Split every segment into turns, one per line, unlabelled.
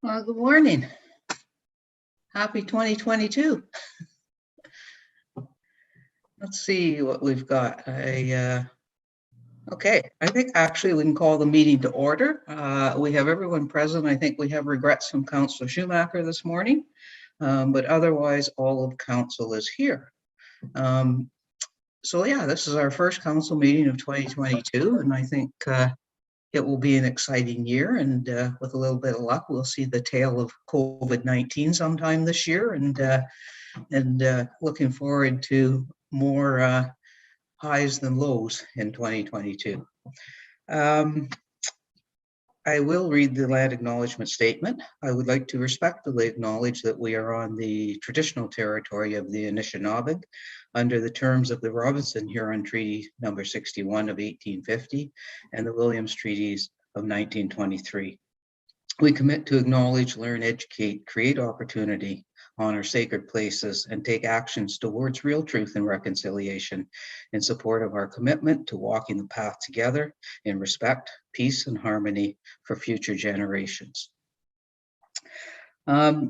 Well, good morning. Happy 2022. Let's see what we've got. Okay, I think actually we can call the meeting to order. We have everyone present. I think we have regrets from Councillor Schumacher this morning, but otherwise all of council is here. So yeah, this is our first council meeting of 2022, and I think it will be an exciting year, and with a little bit of luck, we'll see the tail of COVID-19 sometime this year, and looking forward to more highs than lows in 2022. I will read the land acknowledgement statement. I would like to respectfully acknowledge that we are on the traditional territory of the Anishinaabe under the terms of the Robinson-Huron Treaty number 61 of 1850 and the Williams Treaties of 1923. We commit to acknowledge, learn, educate, create opportunity, honor sacred places, and take actions towards real truth and reconciliation in support of our commitment to walking the path together in respect, peace, and harmony for future generations. I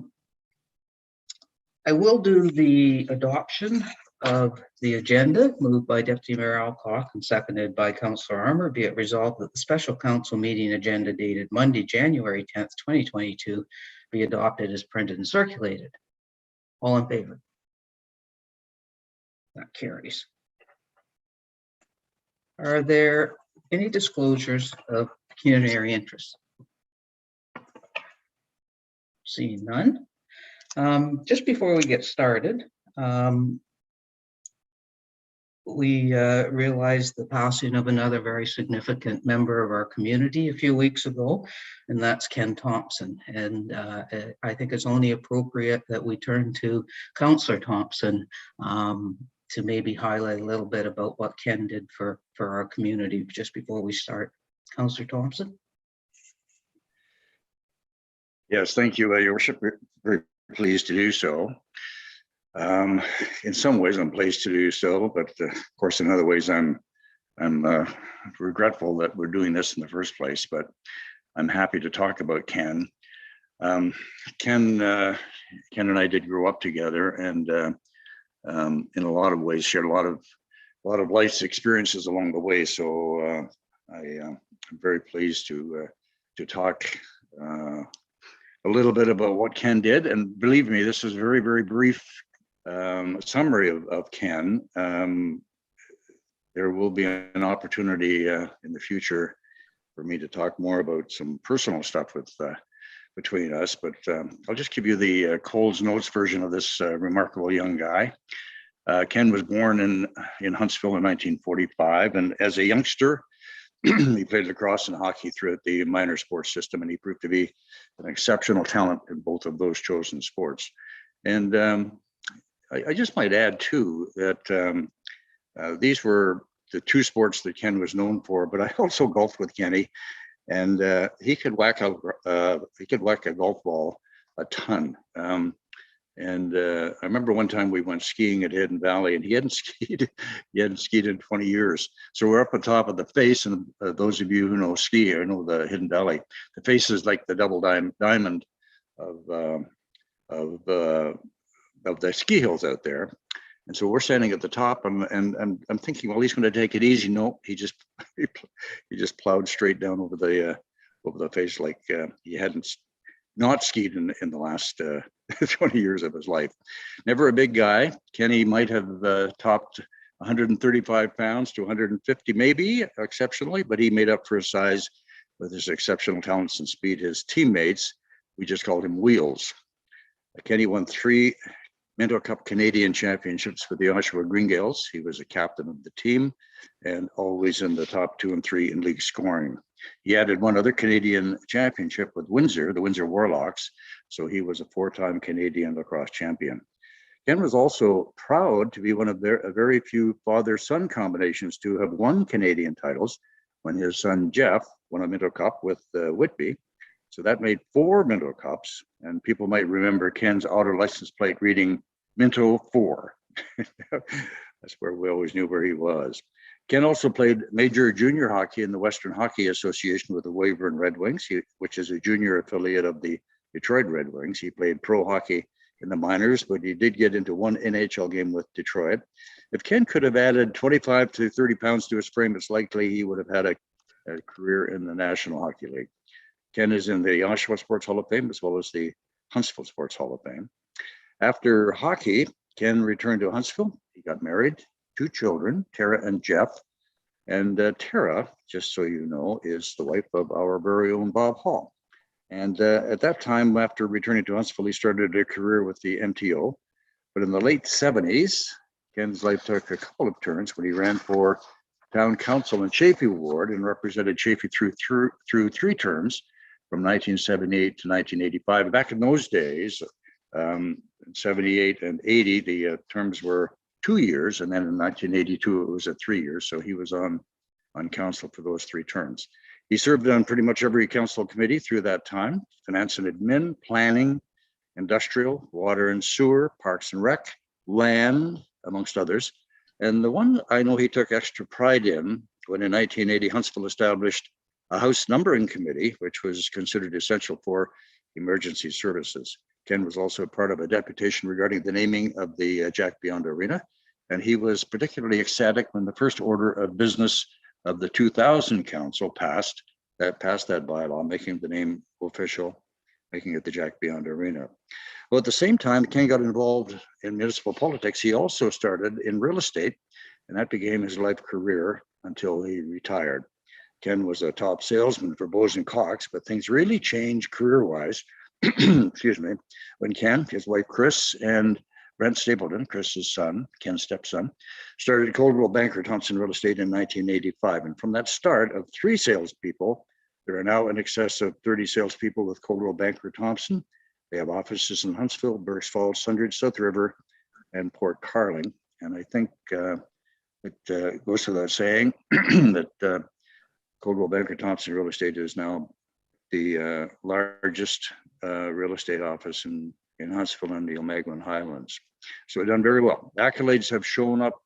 will do the adoption of the agenda, moved by Deputy Mayor Alcock and seconded by Councillor Armour. Be it resolved that the special council meeting agenda dated Monday, January 10th, 2022 be adopted as printed and circulated. All in favor? That carries. Are there any disclosures of pecuniary interest? Seeing none. Just before we get started, we realized the passing of another very significant member of our community a few weeks ago, and that's Ken Thompson. And I think it's only appropriate that we turn to Councillor Thompson to maybe highlight a little bit about what Ken did for our community just before we start. Councillor Thompson.
Yes, thank you, Your Worship. Very pleased to do so. In some ways, I'm pleased to do so, but of course, in other ways, I'm regretful that we're doing this in the first place. But I'm happy to talk about Ken. Ken and I did grow up together, and in a lot of ways, shared a lot of life's experiences along the way. So I'm very pleased to talk a little bit about what Ken did. And believe me, this is a very, very brief summary of Ken. There will be an opportunity in the future for me to talk more about some personal stuff with between us, but I'll just give you the Coles Notes version of this remarkable young guy. Ken was born in Huntsville in 1945, and as a youngster, he played lacrosse and hockey throughout the minor sports system, and he proved to be an exceptional talent in both of those chosen sports. And I just might add too that these were the two sports that Ken was known for, but I also golfed with Kenny, and he could whack a golf ball a ton. And I remember one time we went skiing at Hidden Valley, and he hadn't skied in 20 years. So we're up on top of the face, and those of you who know ski or know the Hidden Valley, the face is like the double diamond of the ski hills out there. And so we're standing at the top, and I'm thinking, well, he's going to take it easy. No, he just plowed straight down over the face like he hadn't not skied in the last 20 years of his life. Never a big guy. Kenny might have topped 135 pounds to 150, maybe exceptionally, but he made up for his size with his exceptional talents and speed. His teammates, we just called him Wheels. Kenny won 3 Minto Cup Canadian championships with the Oshawa Greengales. He was a captain of the team and always in the top 2 and 3 in league scoring. He added 1 other Canadian championship with Windsor, the Windsor Warlocks. So he was a 4-time Canadian lacrosse champion. Ken was also proud to be one of a very few father-son combinations to have won Canadian titles when his son Jeff won a Minto Cup with Whitby. So that made 4 Minto Cups, and people might remember Ken's auto license plate reading Minto 4. That's where we always knew where he was. Ken also played major junior hockey in the Western Hockey Association with the Weyburn Red Wings, which is a junior affiliate of the Detroit Red Wings. He played pro hockey in the minors, but he did get into one NHL game with Detroit. If Ken could have added 25 to 30 pounds to his frame, it's likely he would have had a career in the National Hockey League. Ken is in the Oshawa Sports Hall of Fame as well as the Huntsville Sports Hall of Fame. After hockey, Ken returned to Huntsville. He got married, 2 children, Tara and Jeff. And Tara, just so you know, is the wife of our very own Bob Hall. And at that time, after returning to Huntsville, he started a career with the MTO. But in the late 70s, Ken's life took a couple of turns when he ran for town council in Chaffee Ward and represented Chaffee through 3 terms from 1978 to 1985. Back in those days, 78 and 80, the terms were 2 years, and then in 1982 it was at 3 years. So he was on council for those 3 terms. He served on pretty much every council committee through that time: finance and admin, planning, industrial, water and sewer, parks and rec, land, amongst others. And the one I know he took extra pride in when in 1980 Huntsville established a house numbering committee, which was considered essential for emergency services. Ken was also part of a deputation regarding the naming of the Jack Beyond Arena. And he was particularly ecstatic when the first order of business of the 2000 council passed that bylaw, making the name official, making it the Jack Beyond Arena. Well, at the same time, Ken got involved in municipal politics. He also started in real estate, and that became his life career until he retired. Ken was a top salesman for Bose & Cox, but things really changed career-wise, excuse me, when Ken, his wife Chris, and Brent Stapleton, Chris's son, Ken's stepson, started Coldwell Banker Thompson Real Estate in 1985. And from that start of 3 salespeople, there are now in excess of 30 salespeople with Coldwell Banker Thompson. They have offices in Huntsville, Berks Falls, Sundridge, South River, and Port Carling. And I think it goes without saying that Coldwell Banker Thompson Real Estate is now the largest real estate office in Huntsville and the Omegawan Highlands. So we've done very well. Accolades have shown up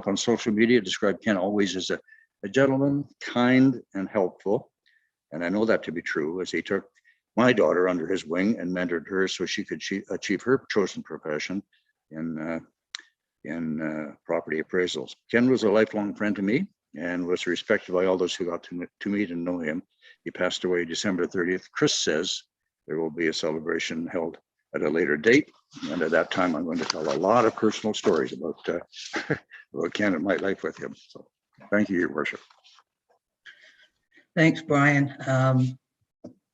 on social media describe Ken always as a gentleman, kind and helpful. And I know that to be true, as he took my daughter under his wing and mentored her so she could achieve her chosen profession in property appraisals. Ken was a lifelong friend to me and was respected by all those who got to meet and know him. He passed away December 30th. Chris says there will be a celebration held at a later date. And at that time, I'm going to tell a lot of personal stories about Ken and my life with him. So thank you, Your Worship.
Thanks, Brian.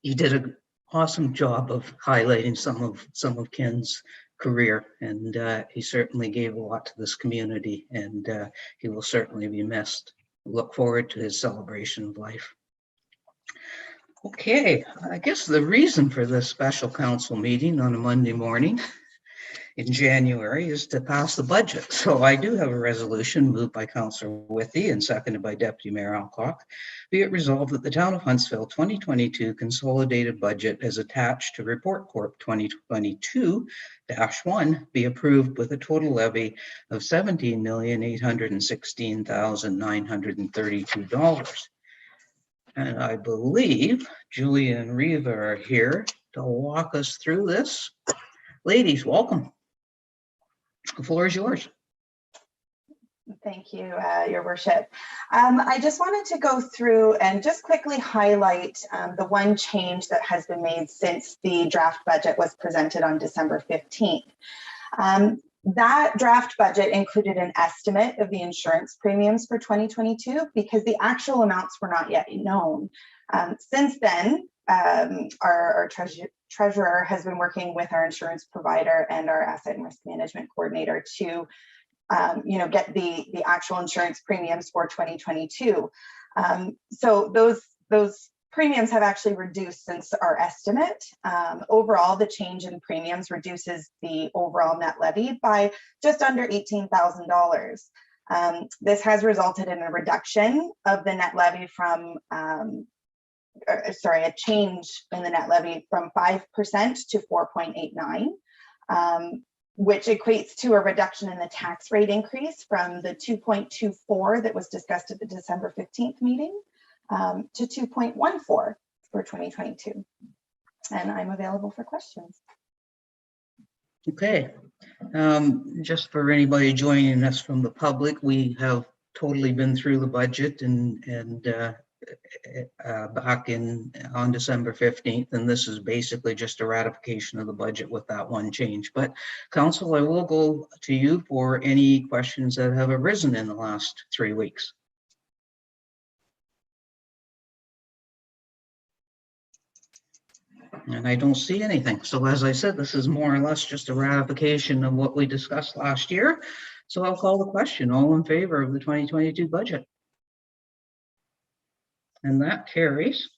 You did an awesome job of highlighting some of Ken's career, and he certainly gave a lot to this community, and he will certainly be missed. Look forward to his celebration of life. Okay, I guess the reason for this special council meeting on a Monday morning in January is to pass the budget. So I do have a resolution moved by Councillor Withey and seconded by Deputy Mayor Alcock. Be it resolved that the Town of Huntsville 2022 consolidated budget as attached to Report Corp 2022-1 be approved with a total levy of $17,816,932. And I believe Julia and Reva are here to walk us through this. Ladies, welcome. The floor is yours.
Thank you, Your Worship. I just wanted to go through and just quickly highlight the one change that has been made since the draft budget was presented on December 15th. That draft budget included an estimate of the insurance premiums for 2022 because the actual amounts were not yet known. Since then, our treasurer has been working with our insurance provider and our asset and risk management coordinator to get the actual insurance premiums for 2022. So those premiums have actually reduced since our estimate. Overall, the change in premiums reduces the overall net levy by just under $18,000. This has resulted in a reduction of the net levy from, a change in the net levy from 5% to 4.89, which equates to a reduction in the tax rate increase from the 2.24 that was discussed at the December 15th meeting to 2.14 for 2022. And I'm available for questions.
Okay. Just for anybody joining us from the public, we have totally been through the budget and back on December 15th, and this is basically just a ratification of the budget with that one change. But Council, I will go to you for any questions that have arisen in the last 3 weeks. And I don't see anything. So as I said, this is more or less just a ratification of what we discussed last year. So I'll call the question. All in favor of the 2022 budget? And that carries.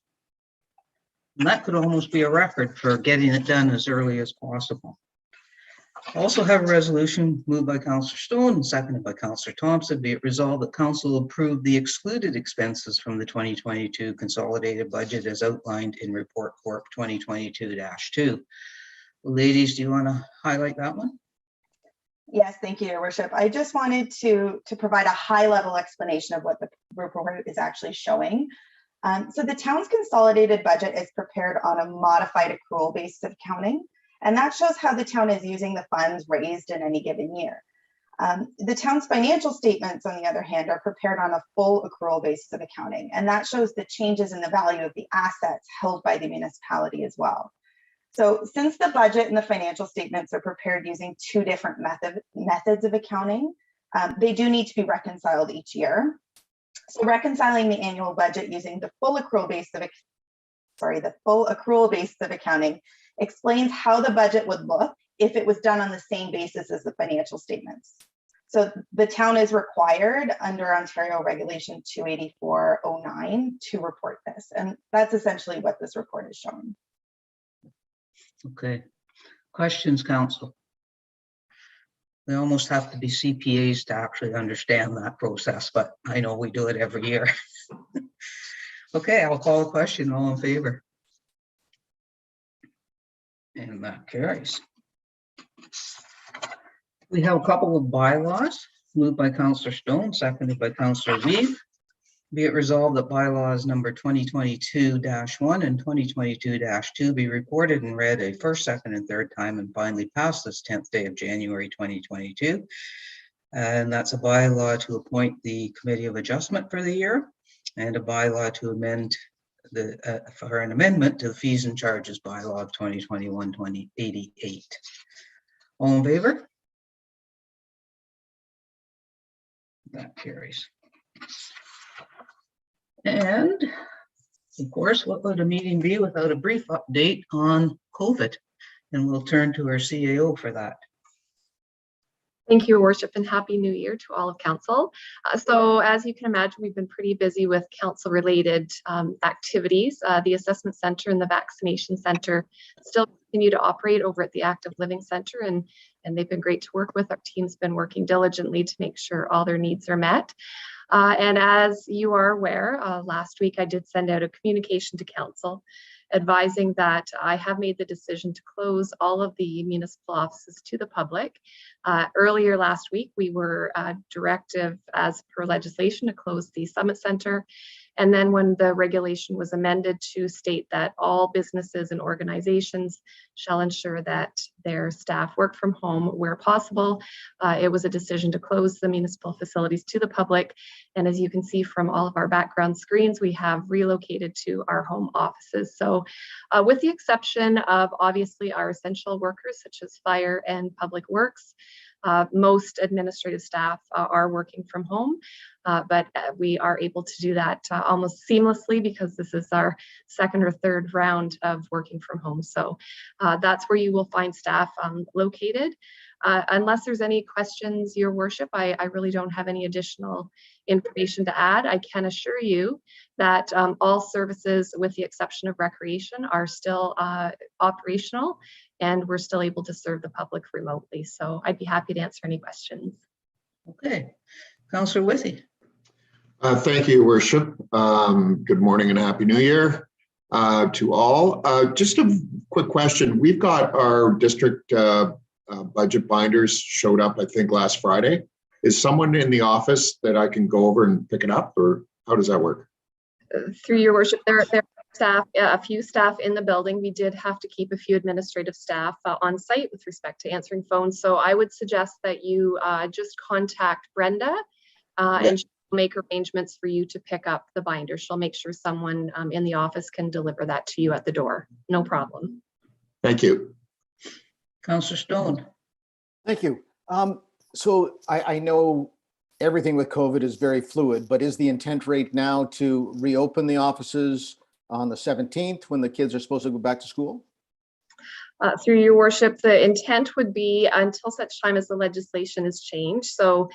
And that could almost be a record for getting it done as early as possible. Also have a resolution moved by Councillor Stone and seconded by Councillor Thompson. Be it resolved that Council approve the excluded expenses from the 2022 consolidated budget as outlined in Report Corp 2022-2. Ladies, do you want to highlight that one?
Yes, thank you, Your Worship. I just wanted to provide a high-level explanation of what the report is actually showing. So the town's consolidated budget is prepared on a modified accrual basis of accounting, and that shows how the town is using the funds raised in any given year. The town's financial statements, on the other hand, are prepared on a full accrual basis of accounting, and that shows the changes in the value of the assets held by the municipality as well. So since the budget and the financial statements are prepared using two different methods of accounting, they do need to be reconciled each year. So reconciling the annual budget using the full accrual basis of accounting explains how the budget would look if it was done on the same basis as the financial statements. So the town is required under Ontario Regulation 284/09 to report this, and that's essentially what this report is showing.
Okay. Questions, Council? They almost have to be CPAs to actually understand that process, but I know we do it every year. Okay, I'll call a question. All in favor? And that carries. We have a couple of bylaws moved by Councillor Stone, seconded by Councillor Weave. Be it resolved that bylaws number 2022-1 and 2022-2 be reported and read a first, second, and third time and finally passed this 10th day of January 2022. And that's a bylaw to appoint the Committee of Adjustment for the year and a bylaw to amend for an amendment to the Fees and Charges bylaw of 2021-2088. All in favor? That carries. And of course, what would a meeting be without a brief update on COVID? And we'll turn to our CAO for that.
Thank you, Your Worship, and Happy New Year to all of Council. So as you can imagine, we've been pretty busy with Council-related activities. The Assessment Centre and the Vaccination Centre still continue to operate over at the Active Living Centre, and they've been great to work with. Our team's been working diligently to make sure all their needs are met. And as you are aware, last week I did send out a communication to Council advising that I have made the decision to close all of the municipal offices to the public. Earlier last week, we were directive as per legislation to close the Summit Centre. And then when the regulation was amended to state that all businesses and organizations shall ensure that their staff work from home where possible, it was a decision to close the municipal facilities to the public. And as you can see from all of our background screens, we have relocated to our home offices. So with the exception of obviously our essential workers such as fire and public works, most administrative staff are working from home, but we are able to do that almost seamlessly because this is our second or third round of working from home. So that's where you will find staff located. Unless there's any questions, Your Worship, I really don't have any additional information to add. I can assure you that all services, with the exception of recreation, are still operational, and we're still able to serve the public remotely. So I'd be happy to answer any questions.
Okay, Councillor Withey.
Thank you, Your Worship. Good morning and Happy New Year to all. Just a quick question. We've got our district budget binders showed up, I think, last Friday. Is someone in the office that I can go over and pick it up, or how does that work?
Through Your Worship, they're Staff, a few staff in the building. We did have to keep a few administrative staff on site with respect to answering phones. So I would suggest that you just contact Brenda and she'll make arrangements for you to pick up the binder. She'll make sure someone in the office can deliver that to you at the door. No problem.
Thank you.
Councillor Stone.
Thank you. So I know everything with COVID is very fluid, but is the intent right now to reopen the offices on the 17th when the kids are supposed to go back to school?
Through your worship, the intent would be until such time as the legislation is changed. So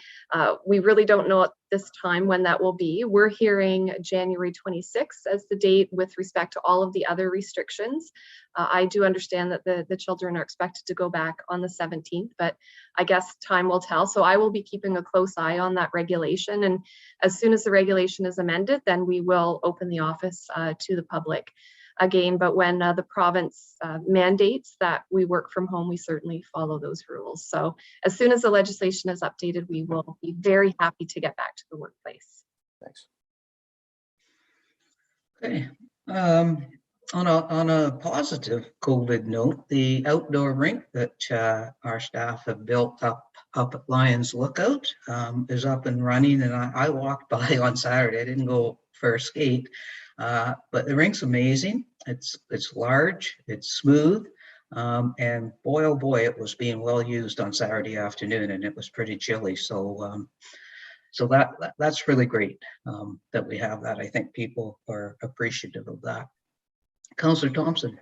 we really don't know at this time when that will be. We're hearing January 26th as the date with respect to all of the other restrictions. I do understand that the children are expected to go back on the 17th, but I guess time will tell. So I will be keeping a close eye on that regulation. And as soon as the regulation is amended, then we will open the office to the public again. But when the province mandates that we work from home, we certainly follow those rules. So as soon as the legislation is updated, we will be very happy to get back to the workplace.
Thanks.
Okay. On a positive COVID note, the outdoor rink that our staff have built up at Lions Lookout is up and running, and I walked by on Saturday. I didn't go for a skate, but the rink's amazing. It's large, it's smooth, and boy, oh boy, it was being well used on Saturday afternoon, and it was pretty chilly. So that's really great that we have that. I think people are appreciative of that. Councillor Thompson.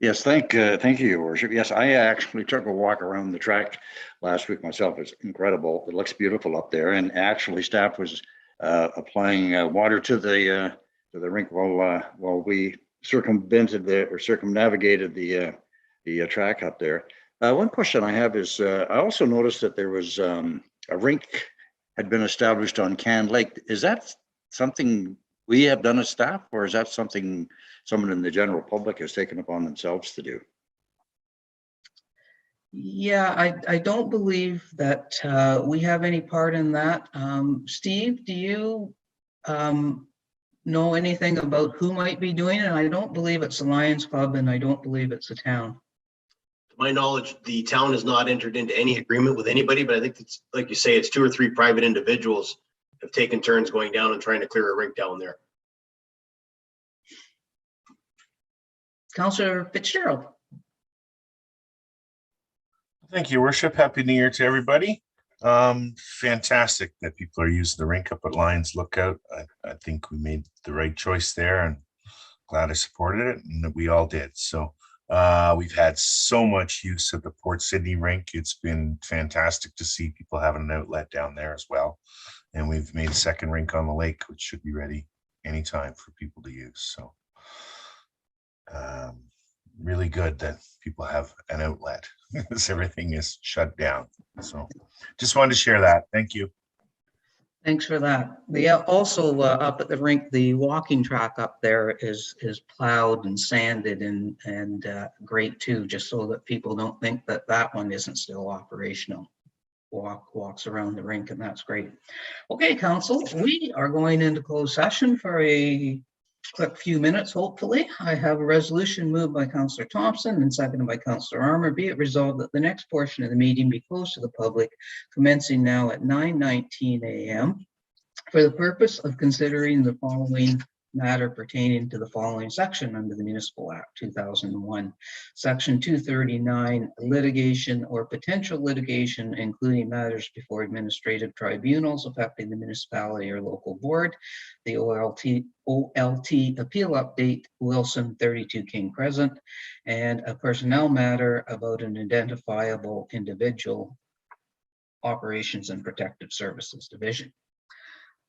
Yes, thank you, Your Worship. Yes, I actually took a walk around the track last week myself. It's incredible. It looks beautiful up there, and actually, staff was applying water to the rink while we circumnavigated the track up there. One question I have is I also noticed that there was a rink had been established on Can Lake. Is that something we have done as staff, or is that something someone in the general public has taken upon themselves to do?
Yeah, I don't believe that we have any part in that. Steve, do you know anything about who might be doing it? I don't believe it's the Lions Club, and I don't believe it's the town.
To my knowledge, the town has not entered into any agreement with anybody, but I think it's like you say, it's 2 or 3 private individuals have taken turns going down and trying to clear a rink down there.
Councillor Fitzgerald.
Thank you, Worship. Happy New Year to everybody. Fantastic that people are using the rink up at Lions Lookout. I think we made the right choice there, and glad I supported it, and we all did. So we've had so much use of the Port Sydney rink. It's been fantastic to see people having an outlet down there as well. And we've made a second rink on the lake, which should be ready anytime for people to use. So really good that people have an outlet because everything is shut down. So just wanted to share that. Thank you.
Thanks for that. Also up at the rink, the walking track up there is plowed and sanded and great too, just so that people don't think that that one isn't still operational. Walks around the rink, and that's great. Okay, council, we are going into closed session for a quick few minutes, hopefully. I have a resolution moved by Councillor Thompson and seconded by Councillor Armour. Be it resolved that the next portion of the meeting be closed to the public, commencing now at 9:19 a.m. for the purpose of considering the following matter pertaining to the following section under the Municipal Act 2001. Section 239, litigation or potential litigation, including matters before administrative tribunals affecting the municipality or local board, the OLT appeal update, Wilson 32 King Crescent, and a personnel matter about an identifiable individual, Operations and Protective Services Division.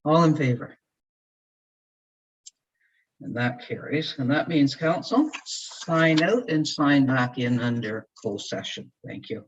All in favor? And that carries. And that means council, sign out and sign back in under closed session. Thank you.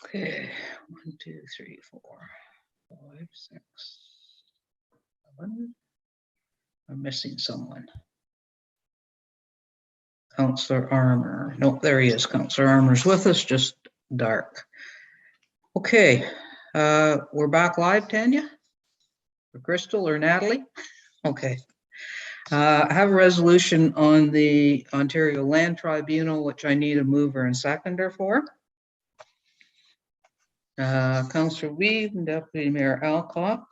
Okay, 1, 2, 3, 4, 5, 6, 7. I'm missing someone. Counselor Armour. Nope, there he is. Counselor Armour's with us, just dark. Okay, we're back live, Tanya? Or Crystal or Natalie? Okay. I have a resolution on the Ontario Land Tribunal, which I need a mover and seconder for. Councillor Weed and Deputy Mayor Alcock.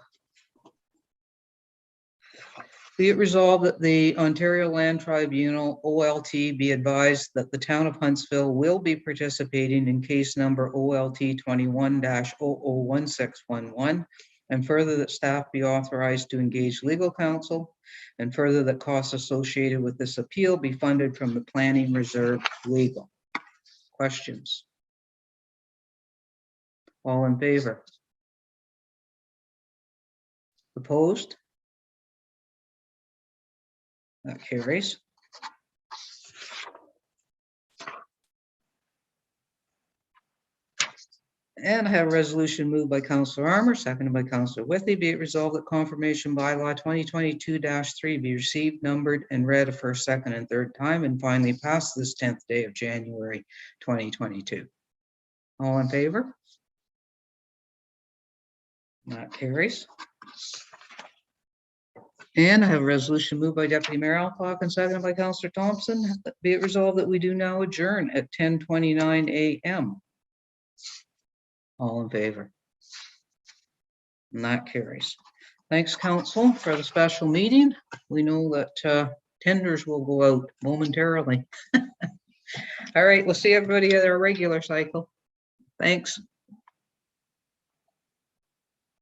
Be it resolved that the Ontario Land Tribunal, OLT, be advised that the town of Huntsville will be participating in case number OLT 21-001611, and further that staff be authorized to engage legal counsel, and further that costs associated with this appeal be funded from the Planning Reserve Legal. Questions? All in favor? Opposed? That carries. And I have a resolution moved by Councillor Armour, seconded by Councillor Withey. Be it resolved that confirmation bylaw 2022-3 be received, numbered, and read a first, second, and third time, and finally passed this 10th day of January 2022. All in favor? That carries. And I have a resolution moved by Deputy Mayor Alcock and seconded by Councillor Thompson. Be it resolved that we do now adjourn at 10:29 a.m. All in favor? And that carries. Thanks, Council, for the special meeting. We know that tenders will go out momentarily. All right, we'll see everybody at our regular cycle. Thanks.